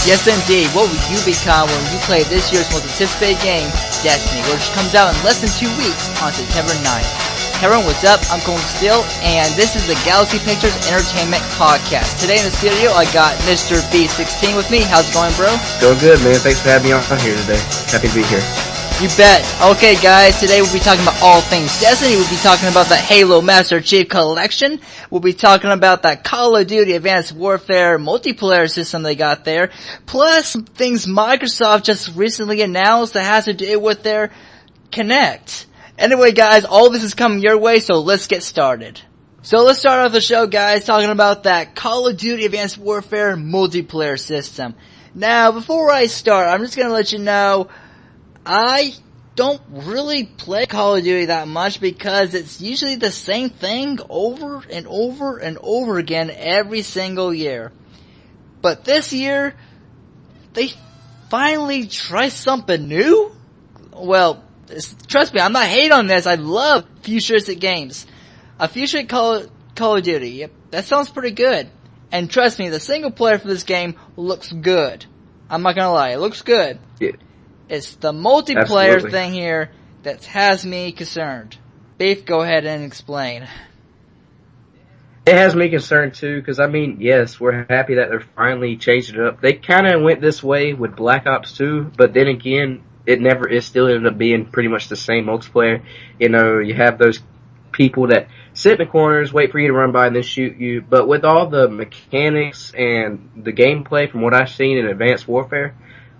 Yes indeed, what will you become when you play this year's most anticipated game, Destiny, which comes out in less than 2 weeks on September 9th. Hey everyone, what's up? I'm Kolton and this is the Galaxy Pictures Entertainment Podcast. Today in the studio, I got Mr. B16 with me. How's it going, bro? Going good, man. Thanks for having me on here today. Happy to be here. You bet. Okay, guys, today we'll be talking about all things Destiny. We'll be talking about the Halo Master Chief Collection. We'll be talking about that Call of Duty Advanced Warfare multiplayer system they got there. Plus, some things Microsoft just recently announced that has to do with their Kinect. Anyway, guys, all this is coming your way, so let's get started. So let's start off the show, guys, talking about that Call of Duty Advanced Warfare multiplayer system. Now, before I start, I'm just gonna let you know, I don't really play Call of Duty that much because it's usually the same thing over and over and over again every single year. But this year, they finally try something new? Well, trust me, I'm not hating on this. I love futuristic games. A futuristic Call of Duty, yep, that sounds pretty good. And trust me, the single player for this game looks good. I'm not gonna lie, it looks good. Yeah. It's the multiplayer Absolutely. thing here that has me concerned. Beef, go ahead and explain. It has me concerned too, because I mean, yes, we're happy that they're finally changing it up. They kind of went this way with Black Ops 2, but then again, it still ended up being pretty much the same multiplayer. You know, you have those people that sit in the corners, wait for you to run by and then shoot you. But with all the mechanics and the gameplay from what I've seen in Advanced Warfare,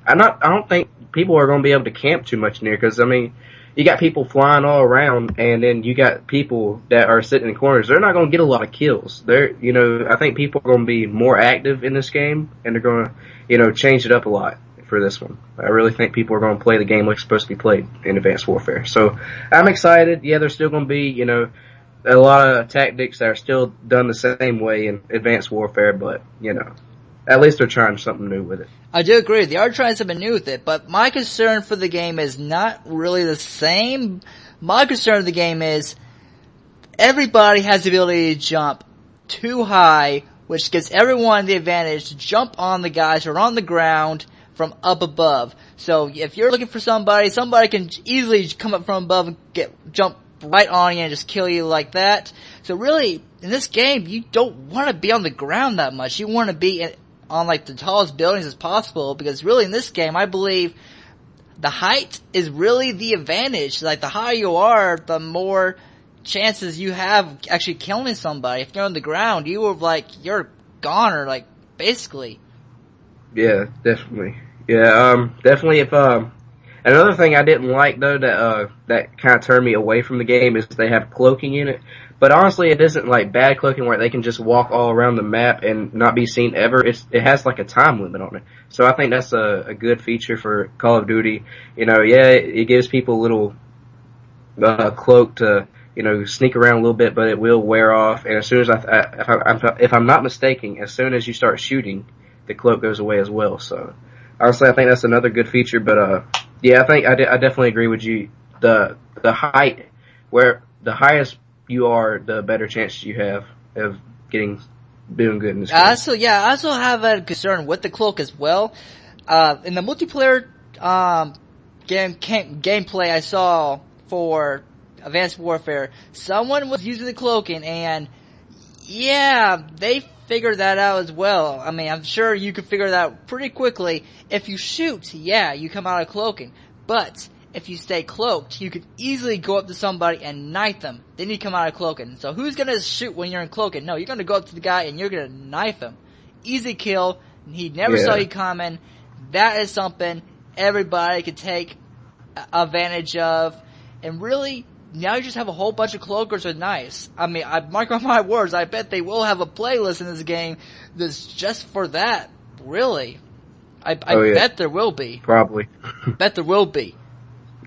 I don't think people are going to be able to camp too much near, because I mean, you got people flying all around, and then you got people that are sitting in corners. They're not going to get a lot of kills. I think people are going to be more active in this game, and they're going to, change it up a lot for this one. I really think people are going to play the game like it's supposed to be played in Advanced Warfare. So I'm excited. Yeah, there's still going to be, a lot of tactics that are still done the same way in Advanced Warfare, but, at least they're trying something new with it. I do agree, they are trying something new with it, but my concern for the game is not really the same. My concern of the game is everybody has the ability to jump too high, which gives everyone the advantage to jump on the guys who are on the ground from up above. So if you're looking for somebody can easily come up from above and jump right on you and just kill you like that. So really, in this game, you don't want to be on the ground that much. You want to be on like the tallest buildings as possible, because really in this game, I believe the height is really the advantage. Like, the higher you are, the more chances you have actually killing somebody. If you're on the ground, you're a goner, like, basically. Yeah, definitely. Yeah, definitely. If another thing I didn't like though that kind of turned me away from the game is they have cloaking in it. But honestly, it isn't like bad cloaking where they can just walk all around the map and not be seen ever. It has like a time limit on it. So I think that's a good feature for Call of Duty. It gives people a little cloak to sneak around a little bit, but it will wear off. And as soon as if I'm not mistaken, as soon as you start shooting, the cloak goes away as well. So honestly, I think that's another good feature. But yeah, I think I definitely agree with you. The height, where the highest you are, the better chance you have of doing good in this game. I also have a concern with the cloak as well. In the multiplayer gameplay I saw for Advanced Warfare, someone was using the cloaking, and yeah, they figured that out as well. I mean, I'm sure you could figure that out pretty quickly. If you shoot, yeah, you come out of cloaking. But if you stay cloaked, you could easily go up to somebody and knife them. Then you come out of cloaking. So who's gonna shoot when you're in cloaking? No, you're gonna go up to the guy and you're gonna knife him. Easy kill. He never saw you coming. That is something everybody could take advantage of. And really, now you just have a whole bunch of cloakers with knives. I mean, mark my words, I bet they will have a playlist in this game that's just for that. Really. I bet there will be. Probably. Bet there will be.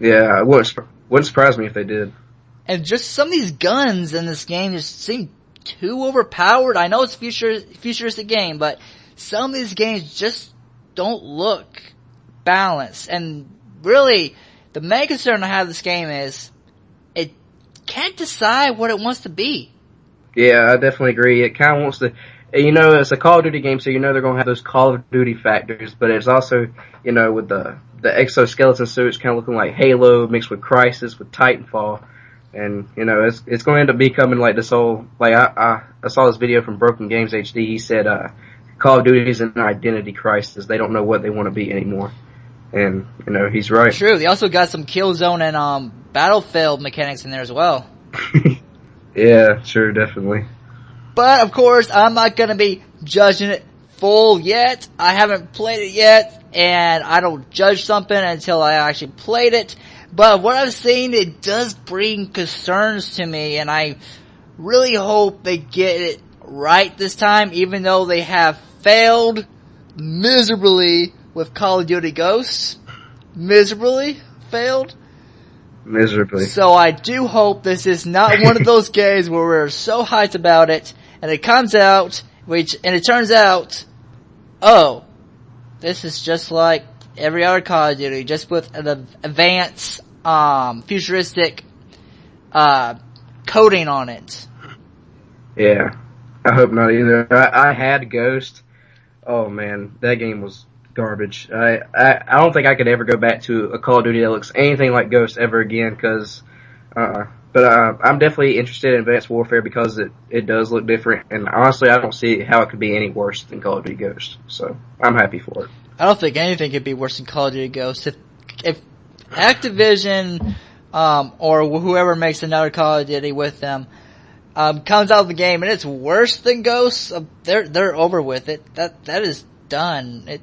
Yeah, it wouldn't surprise me if they did. And just some of these guns in this game just seem too overpowered. I know it's a futuristic game, but some of these games just don't look balanced. And really, the main concern I have with this game is it can't decide what it wants to be. Yeah, I definitely agree. It kind of wants to. you know, it's a Call of Duty game, so you know they're going to have those Call of Duty factors, but it's also, you know, with the exoskeleton suits kind of looking like Halo mixed with Crysis with Titanfall. And, you know, it's going to end up becoming like this whole, like, I saw this video from Broken Games HD. He said, Call of Duty is an identity crisis. They don't know what they want to be anymore. And, you know, he's right. True. They also got some Killzone and, Battlefield mechanics in there as well. Yeah, sure, definitely. But, of course, I'm not gonna be judging it full yet. I haven't played it yet, and I don't judge something until I actually played it. But what I've seen, it does bring concerns to me, and I really hope they get it right this time, even though they have failed miserably with Call of Duty Ghosts. Miserably failed. Miserably. So I do hope this is not one of those games where we're so hyped about it, and it comes out, and it turns out, oh, this is just like every other Call of Duty, just with an advanced, futuristic, coating on it. Yeah. I hope not either. I had Ghost. Oh man, that game was garbage. I don't think I could ever go back to a Call of Duty that looks anything like Ghost ever again, cause, but I'm definitely interested in Advanced Warfare because it does look different, and honestly I don't see how it could be any worse than Call of Duty Ghost, so I'm happy for it. I don't think anything could be worse than Call of Duty Ghost. If Activision, or whoever makes another Call of Duty with them, comes out of the game and it's worse than Ghost, they're over with it. That is done.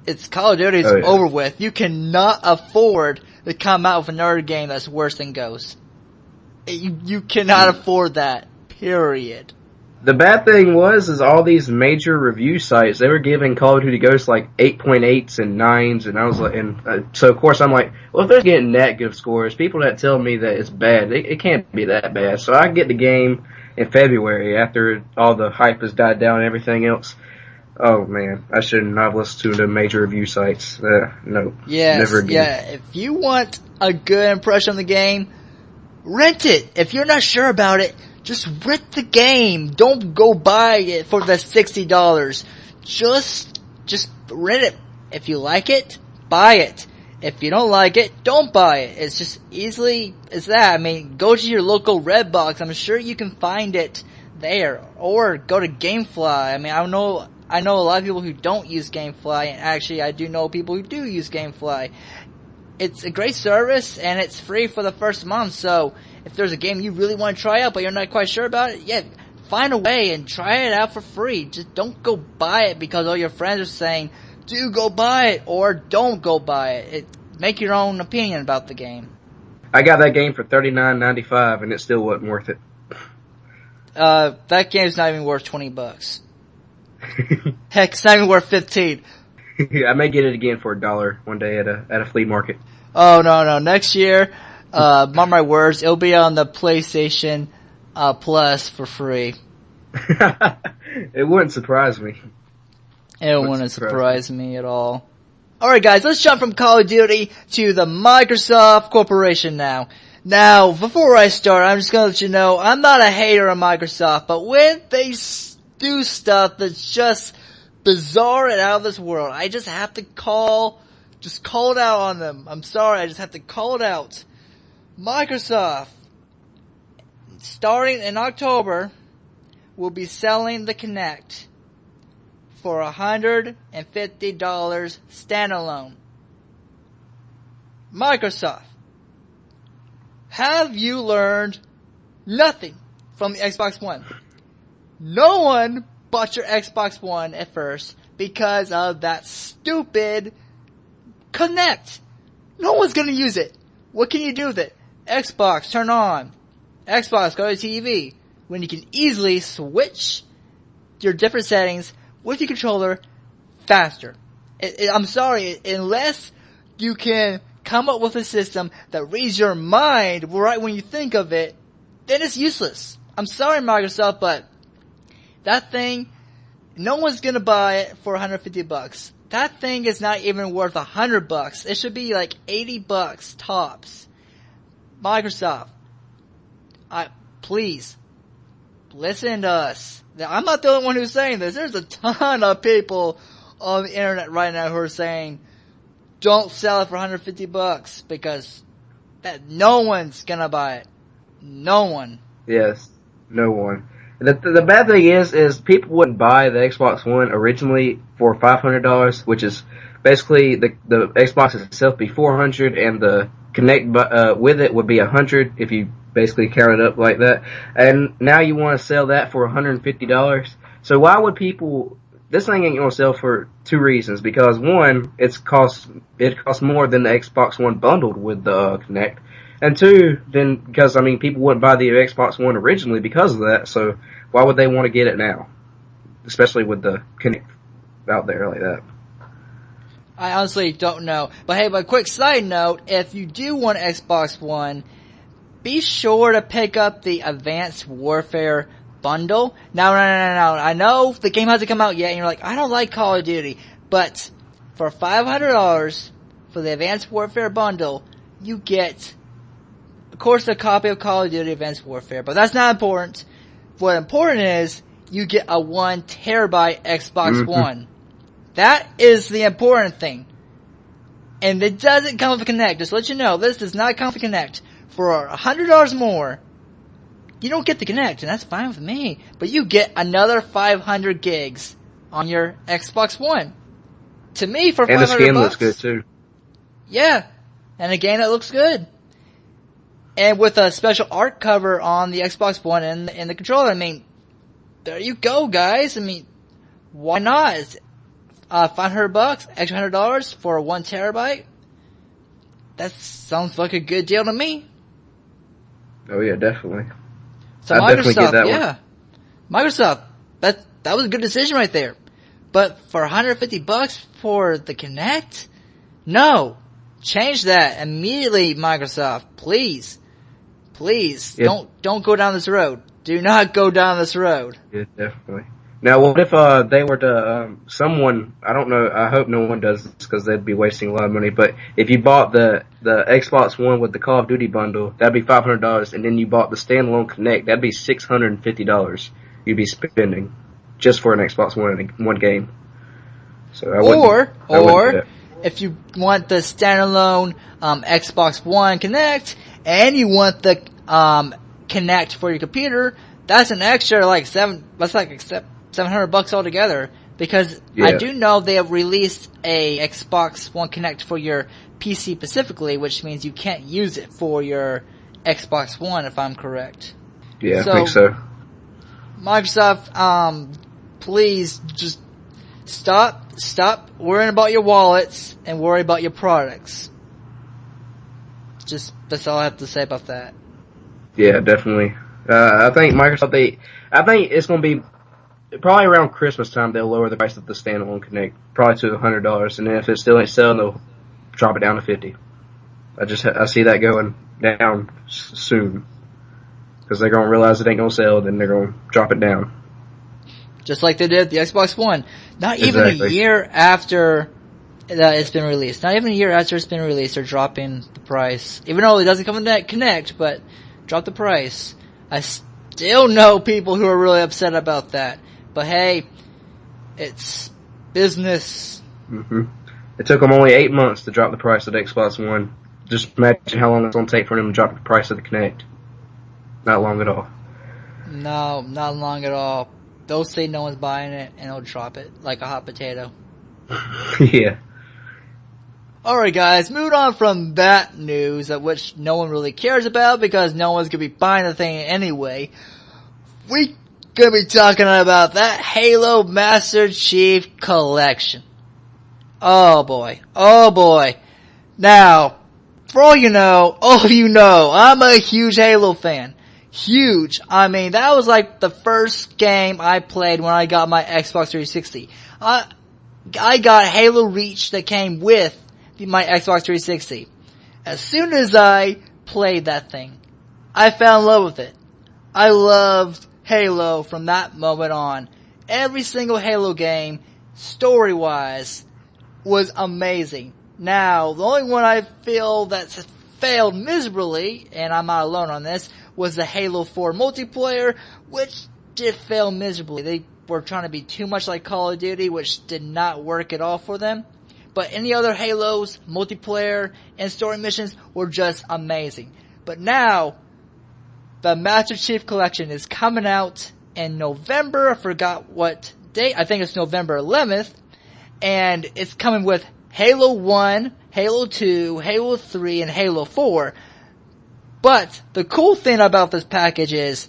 It's Call of Duty's over with. You cannot afford to come out with another game that's worse than Ghost. You cannot afford that. Period. The bad thing is all these major review sites, they were giving Call of Duty Ghost like 8.8s and 9s, and I was like, so of course I'm like, well, if they're getting negative scores, people that tell me that it's bad, it can't be that bad. So I get the game in February after all the hype has died down and everything else. Oh man, I should not have listened to the major review sites. No, yes, never again. Yeah, if you want a good impression of the game, rent it. If you're not sure about it, just rent the game. Don't go buy it for the $60. Just rent it. If you like it, buy it. If you don't like it, don't buy it. It's just easily as that. I mean, go to your local Redbox. I'm sure you can find it there. Or go to GameFly. I mean, I know a lot of people who don't use GameFly, and actually I do know people who do use GameFly. It's a great service, and it's free for the first month, so if there's a game you really want to try out, but you're not quite sure about it, yeah, find a way and try it out for free. Just don't go buy it because all your friends are saying, do go buy it, or don't go buy it. Make your own opinion about the game. I got that game for $39.95, and it still wasn't worth it. That game's not even worth $20. Heck, it's not even worth $15. I may get it again for $1 one day at a flea market. Oh no! Next year, mark my words, it'll be on the PlayStation Plus for free. It wouldn't surprise me. It wouldn't surprise me at all. Alright guys, let's jump from Call of Duty to the Microsoft Corporation now. Now, before I start, I'm just gonna let you know, I'm not a hater of Microsoft, but when they do stuff that's just bizarre and out of this world, I just have to call it out on them. I'm sorry, I just have to call it out. Microsoft, starting in October, will be selling the Kinect for $150 standalone. Microsoft, have you learned nothing from the Xbox One? No one bought your Xbox One at first because of that stupid Kinect. No one's gonna use it. What can you do with it? Xbox, turn on. Xbox, go to TV. When you can easily switch your different settings with your controller faster. I'm sorry, unless you can come up with a system that reads your mind right when you think of it, then it's useless. I'm sorry, Microsoft, but that thing, no one's gonna buy it for $150. That thing is not even worth $100. It should be like $80 tops. Microsoft, please listen to us. Now, I'm not the only one who's saying this. There's a ton of people on the internet right now who are saying, don't sell it for $150 because that no one's gonna buy it. No one. Yes, no one. The bad thing is people wouldn't buy the Xbox One originally for $500, which is basically the Xbox itself be $400, and the Kinect with it would be $100 if you basically count it up like that. And now you want to sell that for $150. So why would people? This thing ain't gonna sell for two reasons. Because one, it costs more than the Xbox One bundled with the Kinect. And two, then because people wouldn't buy the Xbox One originally because of that. So why would they want to get it now, especially with the Kinect out there like that? I honestly don't know. But hey, but quick side note: if you do want an Xbox One, be sure to pick up the Advanced Warfare bundle. Now, I know the game hasn't come out yet, and you're like, I don't like Call of Duty, but for $500 for the Advanced Warfare bundle, you get, of course, a copy of Call of Duty Advanced Warfare, but that's not important. What important is, you get a 1 terabyte Xbox One. That is the important thing. And it doesn't come with a Kinect. Just to let you know, this does not come with a Kinect. For $100 more, you don't get the Kinect, and that's fine with me. But you get another 500 gigs on your Xbox One. To me, for $500, and the skin looks good too. Yeah, and a game that looks good. And with a special art cover on the Xbox One and the controller, there you go, guys. Why not? It's, $500, extra $100 for 1 terabyte. That sounds like a good deal to me. Oh yeah, definitely. So I'd definitely get that one. Microsoft, that was a good decision right there. But for $150 for the Kinect? No. Change that immediately, Microsoft. Please. Please. Yeah. Don't go down this road. Do not go down this road. Yeah, definitely. Now, what if they were to someone? I don't know. I hope no one does this because they'd be wasting a lot of money. But if you bought the Xbox One with the Call of Duty bundle, that'd be $500, and then you bought the standalone Kinect, that'd be $650. You'd be spending just for an Xbox One game. So I wouldn't if you want the standalone Xbox One Kinect and you want the Kinect for your computer, that's an extra $700 altogether, because I do know they have released a Xbox One Kinect for your PC specifically, which means you can't use it for your Xbox One, if I'm correct. Yeah, I think so. Microsoft, please just stop worrying about your wallets and worry about your products. That's all I have to say about that. Yeah, definitely. I think Microsoft, I think it's going to be probably around Christmas time they'll lower the price of the standalone Kinect, probably to $100, and then if it still ain't selling, they'll drop it down to $50. I see that going down soon, because they're going to realize it ain't going to sell, then they're going to drop it down. Just like they did the Xbox One. Not even a year after it's been released. Not even a year after it's been released, they're dropping the price. Even though it doesn't come with that Kinect, but drop the price. I still know people who are really upset about that. But hey, it's business. It took them only 8 months to drop the price of the Xbox One. Just imagine how long it's going to take for them to drop the price of the Kinect. Not long at all. No, not long at all. They'll say no one's buying it, and they'll drop it like a hot potato. Yeah. Alright guys, moving on from that news, of which no one really cares about because no one's going to be buying the thing anyway. We going to be talking about that Halo Master Chief Collection. Oh boy. Now, for all of you know, I'm a huge Halo fan. Huge. That was like the first game I played when I got my Xbox 360. I got Halo Reach that came with my Xbox 360. As soon as I played that thing, I fell in love with it. I loved Halo from that moment on. Every single Halo game, story-wise, was amazing. Now, the only one I feel that's failed miserably, and I'm not alone on this, was the Halo 4 multiplayer, which did fail miserably. They were trying to be too much like Call of Duty, which did not work at all for them. But any other Halos, multiplayer, and story missions were just amazing. But now, the Master Chief Collection is coming out in November. I forgot what date. I think it's November 11th. And it's coming with Halo 1, Halo 2, Halo 3, and Halo 4. But the cool thing about this package is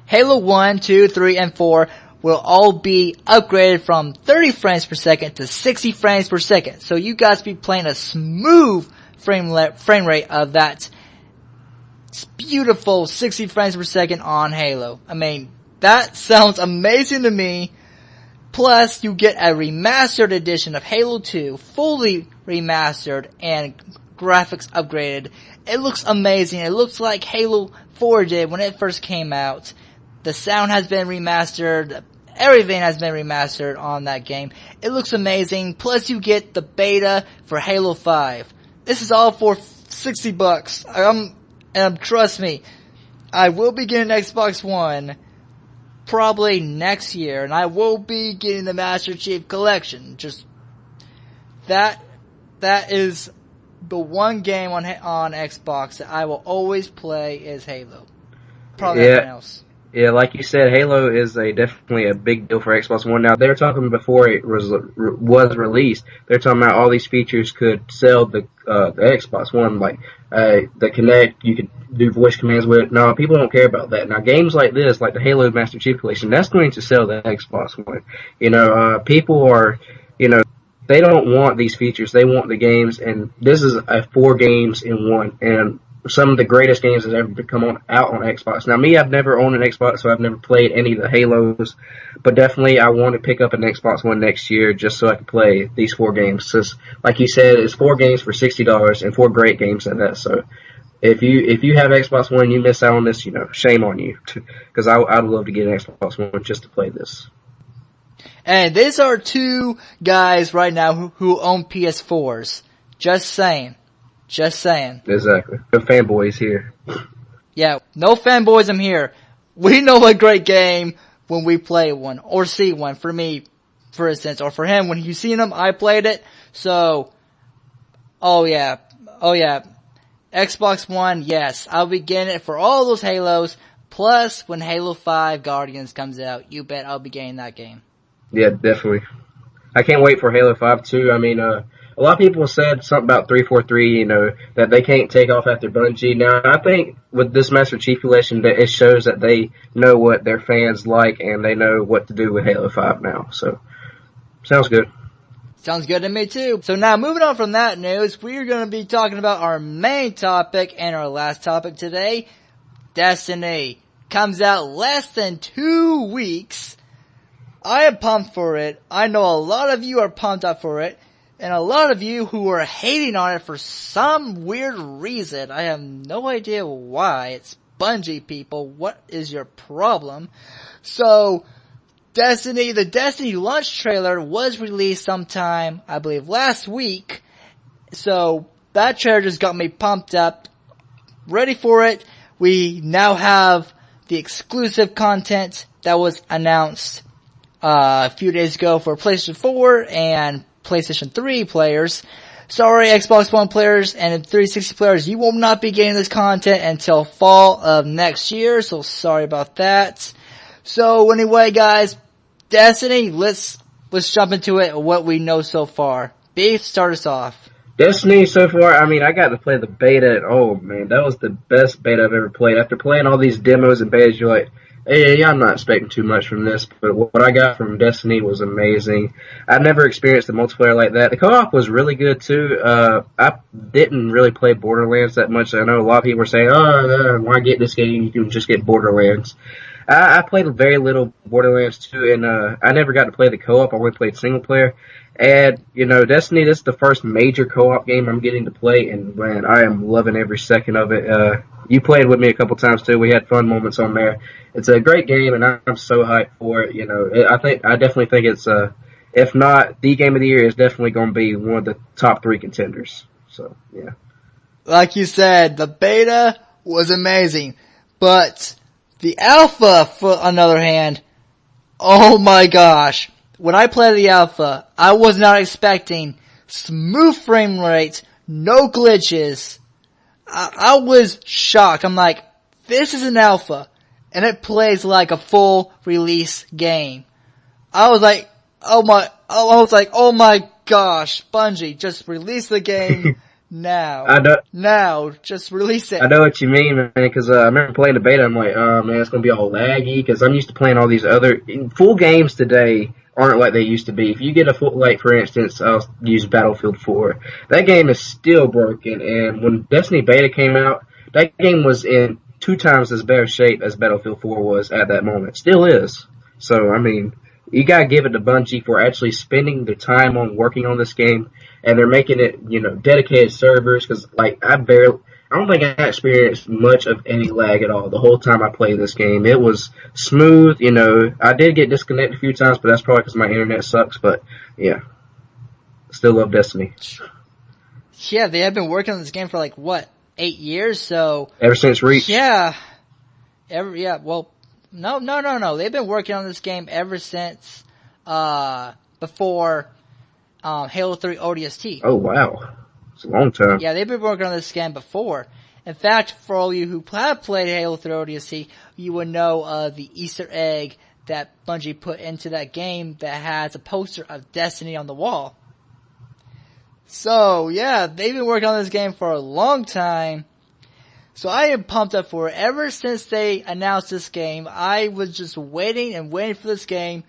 Halo 1, 2, 3, and 4 will all be upgraded from 30 frames per second to 60 frames per second. So you guys be playing a smooth frame rate of that beautiful 60 frames per second on Halo. I mean, that sounds amazing to me. Plus, you get a remastered edition of Halo 2, fully remastered and graphics upgraded. It looks amazing. It looks like Halo 4 did when it first came out. The sound has been remastered. Everything has been remastered on that game. It looks amazing. Plus, you get the beta for Halo 5. This is all for $60. And trust me, I will be getting Xbox One probably next year, and I will be getting the Master Chief Collection. Just that is the one game on Xbox that I will always play is Halo. Probably nothing else. Yeah, like you said, Halo is definitely a big deal for Xbox One. Now, they were talking before it was released, they're talking about all these features could sell the Xbox One, like the Kinect, you could do voice commands with it. No, people don't care about that. Now, games like this, like the Halo Master Chief Collection, that's going to sell the Xbox One. People are, they don't want these features. They want the games, and this is 4 games in one, and some of the greatest games that ever come out on Xbox. Now, me, I've never owned an Xbox, so I've never played any of the Halos, but definitely I want to pick up an Xbox One next year just so I can play these 4 games. Because, like you said, it's 4 games for $60 and 4 great games at that. So, if you have Xbox One and you miss out on this, shame on you. Because I'd love to get an Xbox One just to play this. And these are 2 guys right now who own PS4s. Just saying. Exactly. No fanboys here. Yeah, no fanboys here. We know a great game when we play one, or see one. For me, for instance, or for him, when he's seen them, I played it. So, oh yeah. Xbox One, yes, I'll be getting it for all those Halos. Plus, when Halo 5 Guardians comes out, you bet I'll be getting that game. Yeah, definitely. I can't wait for Halo 5 too. I mean, a lot of people said something about 343, that they can't take off after Bungie. Now, I think with this Master Chief Collection, that it shows that they know what their fans like and they know what to do with Halo 5 now. So, sounds good. Sounds good to me too. So now, moving on from that news, we're going to be talking about our main topic and our last topic today. Destiny comes out less than 2 weeks. I am pumped for it. I know a lot of you are pumped up for it. And a lot of you who are hating on it for some weird reason. I have no idea why. It's Bungie, people. What is your problem? So, the Destiny launch trailer was released sometime, I believe, last week. So, that trailer just got me pumped up. Ready for it. We now have the exclusive content that was announced a few days ago for PlayStation 4 and PlayStation 3 players. Sorry, Xbox One players and 360 players, you will not be getting this content until fall of next year, so sorry about that. So anyway, guys, Destiny, let's jump into it, what we know so far. Beef, start us off. Destiny so far, I mean, I got to play the beta, and oh man, that was the best beta I've ever played. After playing all these demos and betas, you're like, hey, I'm not expecting too much from this, but what I got from Destiny was amazing. I've never experienced the multiplayer like that. The co-op was really good, too. I didn't really play Borderlands that much. I know a lot of people are saying, why get this game? You can just get Borderlands. I played very little Borderlands 2, and I never got to play the co-op. I only played single player. And, Destiny, this is the first major co-op game I'm getting to play, and, man, I am loving every second of it. You played with me a couple times, too. We had fun moments on there. It's a great game, and I'm so hyped for it. I definitely think it's, if not the game of the year, it's definitely going to be one of the top 3 contenders. So, yeah. Like you said, the beta was amazing, but The alpha, on the other hand, oh my gosh. When I played the alpha, I was not expecting smooth frame rates, no glitches. I was shocked. I'm like, this is an alpha, and it plays like a full release game. I was like, oh my gosh, Bungie, just release the game now. Now, just release it. I know what you mean, man, because I remember playing the beta, I'm like, oh man, it's going to be all laggy, because I'm used to playing all these other, full games today aren't like they used to be. If you get a full, like, for instance, I'll use Battlefield 4. That game is still broken, and when Destiny Beta came out, that game was in 2 times as better shape as Battlefield 4 was at that moment. Still is. So, I mean, you gotta give it to Bungie for actually spending the time on working on this game, and they're making it, you know, dedicated servers, because, like, I don't think I experienced much of any lag at all the whole time I played this game. It was smooth, you know. I did get disconnected a few times, but that's probably because my internet sucks, but, yeah. Still love Destiny. Yeah, they have been working on this game for, like, what, 8 years, so... Ever since Reach? Yeah. Well, no. They've been working on this game ever since, before, Halo 3 ODST. Oh, wow. It's a long time. Yeah, they've been working on this game before. In fact, for all you who have played Halo 3 ODST, you would know the Easter egg that Bungie put into that game that has a poster of Destiny on the wall. So, yeah, they've been working on this game for a long time. So I am pumped up for it. Ever since they announced this game, I was just waiting for this game.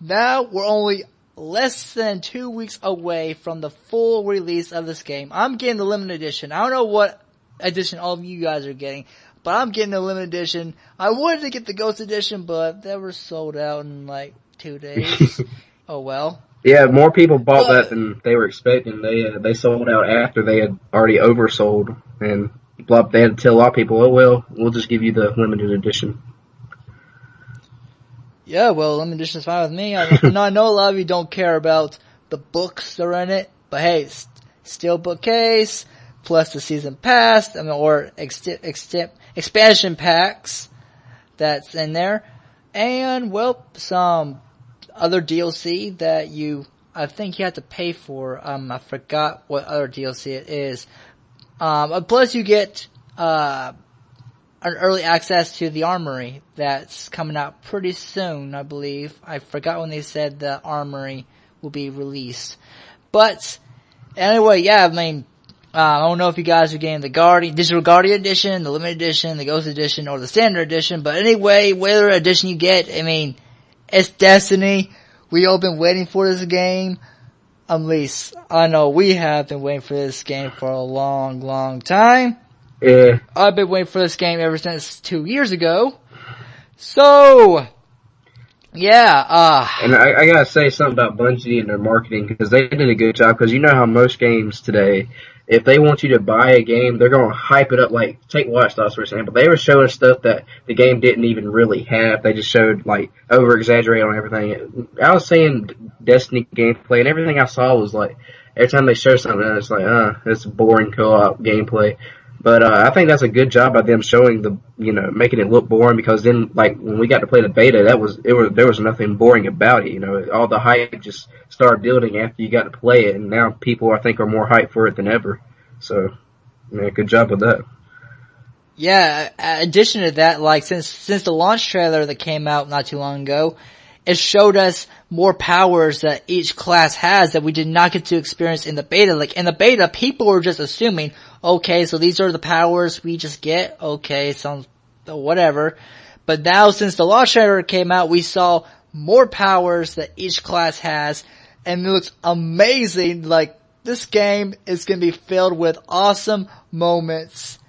Now we're only less than 2 weeks away from the full release of this game. I'm getting the limited edition. I don't know what edition all of you guys are getting, but I'm getting the limited edition. I wanted to get the Ghost edition, but they were sold out in like 2 days. Oh well. Yeah, more people bought that than they were expecting. They sold out after they had already oversold, and they had to tell a lot of people, oh well, we'll just give you the limited edition. Yeah, well, limited edition is fine with me. I know a lot of you don't care about the books that are in it, but hey, steel bookcase, plus the season pass, or expansion packs that's in there, and, well, some other DLC that I think you have to pay for. I forgot what other DLC it is. Plus you get, an early access to the armory that's coming out pretty soon, I believe. I forgot when they said the armory will be released. But, anyway, yeah, I mean, I don't know if you guys are getting the Digital Guardian Edition, the Limited Edition, the Ghost Edition, or the Standard Edition, but anyway, whatever edition you get, I mean, it's Destiny. We all been waiting for this game. At least, I know we have been waiting for this game for a long, long time. Yeah. I've been waiting for this game ever since 2 years ago. So, yeah, And I gotta say something about Bungie and their marketing, because they did a good job, because you know how most games today, if they want you to buy a game, they're gonna hype it up, like, take Watch Dogs for example. They were showing stuff that the game didn't even really have. They just showed, like, over-exaggerate on everything. I was seeing Destiny gameplay, and everything I saw was like, every time they show something, it's like, it's boring co-op gameplay. But I think that's a good job by them showing making it look boring, because then, like, when we got to play the beta, there was nothing boring about it. You know, all the hype just started building after you got to play it, and now people, I think, are more hyped for it than ever. So, man, good job with that. Yeah, in addition to that, like, since the launch trailer that came out not too long ago, it showed us more powers that each class has that we did not get to experience in the beta. Like, in the beta, people were just assuming, okay, so these are the powers we just get. Okay, sounds whatever. But now, since the launch trailer came out, we saw more powers that each class has, and it looks amazing. Like, this game is going to be filled with awesome moments.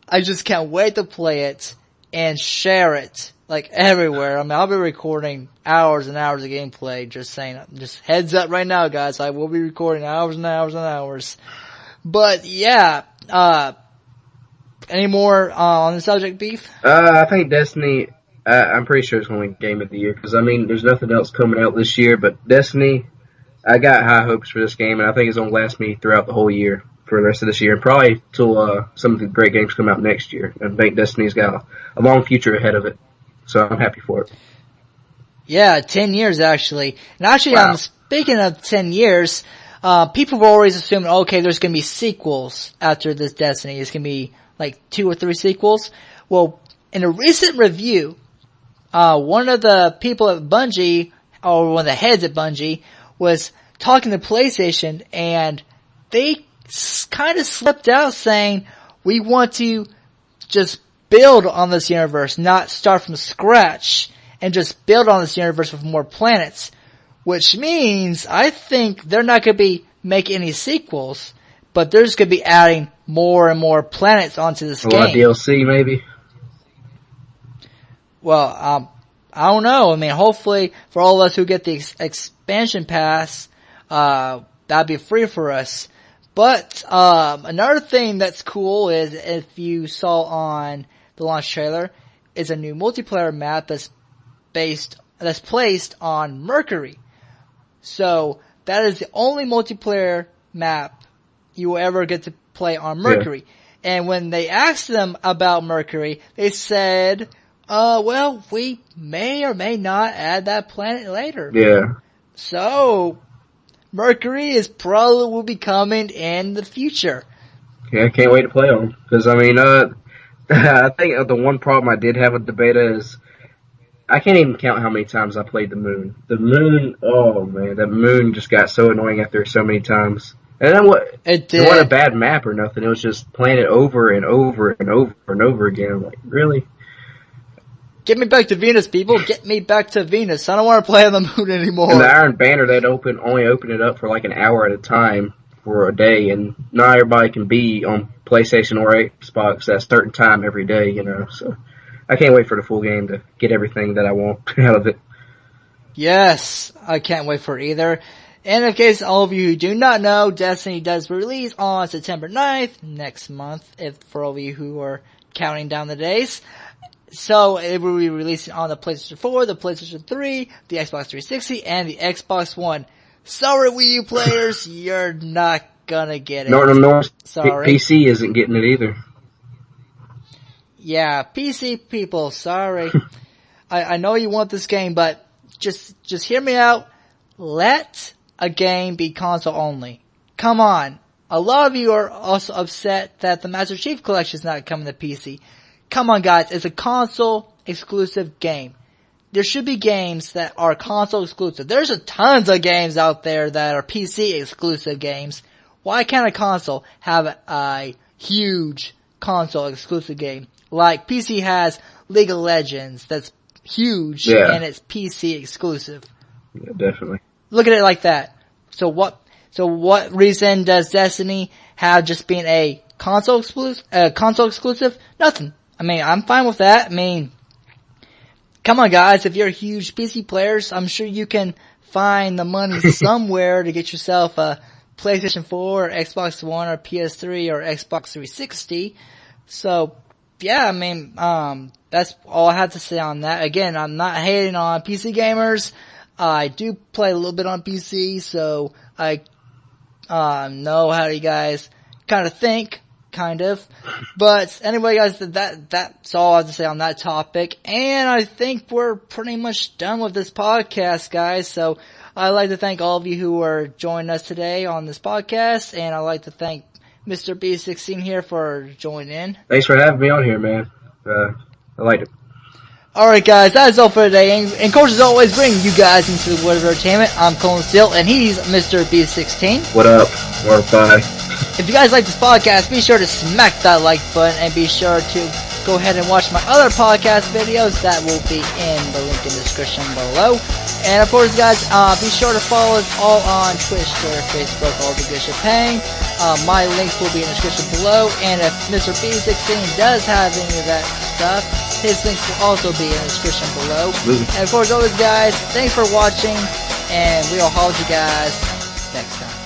I just can't wait to play it and share it, like, everywhere. I mean, I'll be recording hours and hours of gameplay, just saying, just heads up right now, guys, I will be recording hours and hours and hours. But, yeah, any more, on the subject, Beef? I think Destiny, I'm pretty sure it's going to win Game of the Year, because, I mean, there's nothing else coming out this year, but Destiny, I got high hopes for this game, and I think it's going to last me throughout the whole year, for the rest of this year, and probably till some of the great games come out next year. I think Destiny's got a long future ahead of it, so I'm happy for it. Yeah, 10 years actually. And actually, Wow. Speaking of 10 years, people were always assuming, okay, there's going to be sequels after this Destiny. It's going to be like 2 or 3 sequels. Well, in a recent review, one of the people at Bungie, or one of the heads at Bungie, was talking to PlayStation, and they kind of slipped out saying, we want to just build on this universe, not start from scratch, and just build on this universe with more planets. Which means, I think they're not going to be making any sequels, but they're just going to be adding more and more planets onto this game. A lot of DLC, maybe? Well, I don't know. I mean, hopefully, for all of us who get the expansion pass, that'd be free for us. But, another thing that's cool is, if you saw on the launch trailer, is a new multiplayer map that's placed on Mercury. So, that is the only multiplayer map you will ever get to play on Mercury. Yeah. And when they asked them about Mercury, they said, well, we may or may not add that planet later. Yeah. So, Mercury will be coming in the future. Yeah, I can't wait to play them. Because, I mean, I think the one problem I did have with the beta is I can't even count how many times I played the moon. The moon, oh man, that moon just got so annoying after so many times. And then it wasn't a bad map or nothing. It was just playing it over and over and over and over again. I'm like, really? Get me back to Venus, people. Get me back to Venus. I don't want to play on the moon anymore. And the Iron Banner, they'd only open it up for like an hour at a time for a day. And not everybody can be on PlayStation or Xbox at a certain time every day, you know, so I can't wait for the full game to get everything that I want out of it. Yes, I can't wait for it either. And in case all of you who do not know, Destiny does release on September 9th, next month, for all of you who are counting down the days. So it will be releasing on the PlayStation 4, the PlayStation 3, the Xbox 360, and the Xbox One. Sorry, Wii U players, you're not gonna get it. No, sorry. PC isn't getting it either. Yeah, PC people, sorry. I know you want this game, but just hear me out. Let a game be console only. Come on. A lot of you are also upset that the Master Chief Collection is not coming to PC. Come on guys, it's a console exclusive game. There should be games that are console exclusive. There's tons of games out there that are PC exclusive games. Why can't a console have a huge console exclusive game? Like PC has League of Legends that's huge and it's PC exclusive. Yeah, definitely. Look at it like that. So what reason does Destiny have just being a console exclusive? Nothing. I mean, I'm fine with that. I mean, come on guys, if you're huge PC players, I'm sure you can find the money somewhere to get yourself a PlayStation 4 or Xbox One or PS3 or Xbox 360. So, yeah, I mean, that's all I have to say on that. Again, I'm not hating on PC gamers. I do play a little bit on PC, so I, know how you guys kind of think. Kind of. But anyway guys, that's all I have to say on that topic. And I think we're pretty much done with this podcast, guys. So I'd like to thank all of you who are joining us today on this podcast. And I'd like to thank mrbeef16 here for joining in. Thanks for having me on here, man. I liked it. Alright guys, that's all for today. And coach as always bringing you guys into the world of entertainment. I'm Kolton Still and he's mrbeef16. What up? Or bye. If you guys like this podcast, be sure to smack that like button and be sure to go ahead and watch my other podcast videos. That will be in the link in the description below. And of course, guys, be sure to follow us all on Twitch, Twitter, Facebook, all the good shit paying. My links will be in the description below. And if mrbeef16 does have any of that stuff, his links will also be in the description below. And of course, always, guys, thanks for watching. And we'll hold you guys next time.